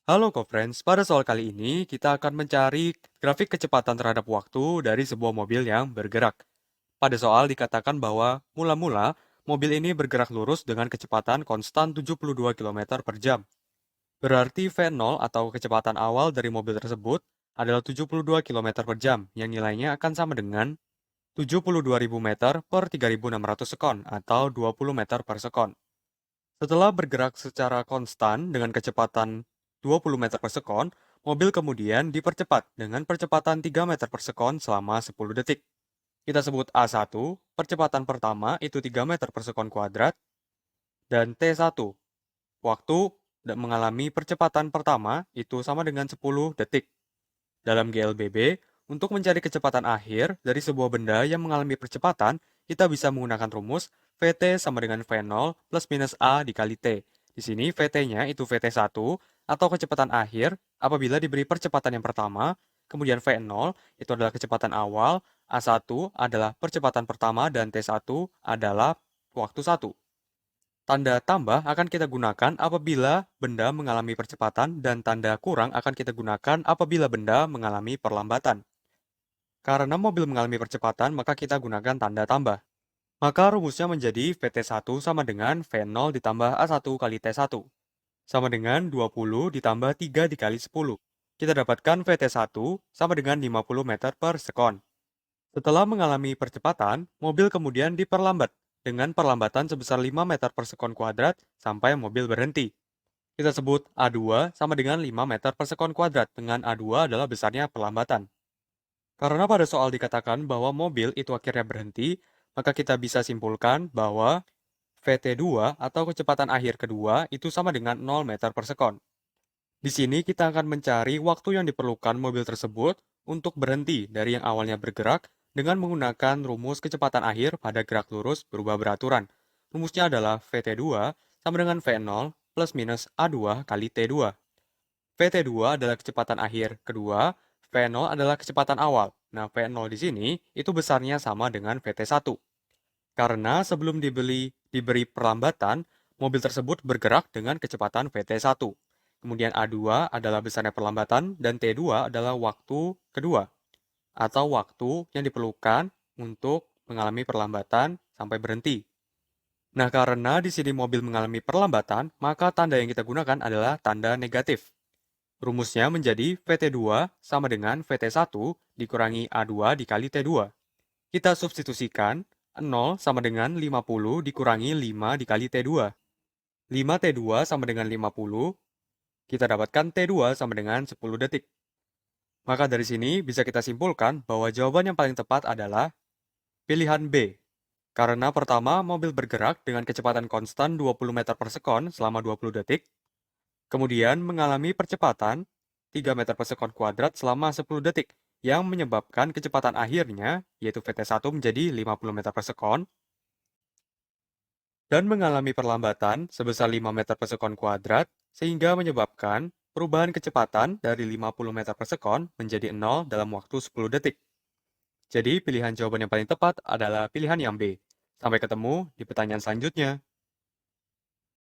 Halo co-friends, pada soal kali ini kita akan mencari grafik kecepatan terhadap waktu dari sebuah mobil yang bergerak. Pada soal dikatakan bahwa mula-mula mobil ini bergerak lurus dengan kecepatan konstan 72 km per jam. Berarti V0 atau kecepatan awal dari mobil tersebut adalah 72 km per jam yang nilainya akan sama dengan 72.000 meter per 3.600 sekon atau 20 meter per sekon. Setelah bergerak secara konstan dengan kecepatan 20 meter per sekon, mobil kemudian dipercepat dengan percepatan 3 meter per sekon selama 10 detik. Kita sebut A1, percepatan pertama itu 3 meter per sekon kuadrat, dan T1, waktu mengalami percepatan pertama itu sama dengan 10 detik. Dalam GLBB, untuk mencari kecepatan akhir dari sebuah benda yang mengalami percepatan, kita bisa menggunakan rumus VT sama dengan V0 plus minus A dikali T. Di sini VT-nya itu VT1 atau kecepatan akhir apabila diberi percepatan yang pertama, kemudian V0 itu adalah kecepatan awal, A1 adalah percepatan pertama, dan T1 adalah waktu 1. Tanda tambah akan kita gunakan apabila benda mengalami percepatan dan tanda kurang akan kita gunakan apabila benda mengalami perlambatan. Karena mobil mengalami percepatan, maka kita gunakan tanda tambah. Maka rumusnya menjadi VT1 sama dengan V0 ditambah A1 kali T1. Sama dengan 20 ditambah 3 dikali 10. Kita dapatkan VT1 sama dengan 50 meter per sekon. Setelah mengalami percepatan, mobil kemudian diperlambat dengan perlambatan sebesar 5 meter per sekon kuadrat sampai mobil berhenti. Kita sebut A2 sama dengan 5 meter per sekon kuadrat, dengan A2 adalah besarnya perlambatan. Karena pada soal dikatakan bahwa mobil itu akhirnya berhenti, maka kita bisa simpulkan bahwa VT2 atau kecepatan akhir kedua itu sama dengan 0 meter per sekon. Di sini kita akan mencari waktu yang diperlukan mobil tersebut untuk berhenti dari yang awalnya bergerak dengan menggunakan rumus kecepatan akhir pada gerak lurus berubah beraturan. Rumusnya adalah VT2 sama dengan V0 plus minus A2 kali T2. VT2 adalah kecepatan akhir kedua, V0 adalah kecepatan awal. Nah, V0 di sini itu besarnya sama dengan VT1. Karena sebelum diberi perlambatan, mobil tersebut bergerak dengan kecepatan VT1. Kemudian A2 adalah besarnya perlambatan dan T2 adalah waktu kedua atau waktu yang diperlukan untuk mengalami perlambatan sampai berhenti. Nah, karena di sini mobil mengalami perlambatan, maka tanda yang kita gunakan adalah tanda negatif. Rumusnya menjadi VT2 sama dengan VT1 dikurangi A2 dikali T2. Kita substitusikan 0 sama dengan 50 dikurangi 5 dikali T2. 5T2 sama dengan 50, kita dapatkan T2 sama dengan 10 detik. Maka dari sini bisa kita simpulkan bahwa jawaban yang paling tepat adalah pilihan B. Karena pertama, mobil bergerak dengan kecepatan konstan 20 meter per sekon selama 20 detik, kemudian mengalami percepatan 3 meter per sekon kuadrat selama 10 detik, yang menyebabkan kecepatan akhirnya, yaitu VT1 menjadi 50 meter per sekon, dan mengalami perlambatan sebesar 5 meter per sekon kuadrat, sehingga menyebabkan perubahan kecepatan dari 50 meter per sekon menjadi 0 dalam waktu 10 detik. Jadi pilihan jawaban yang paling tepat adalah pilihan yang B. Sampai ketemu di pertanyaan selanjutnya.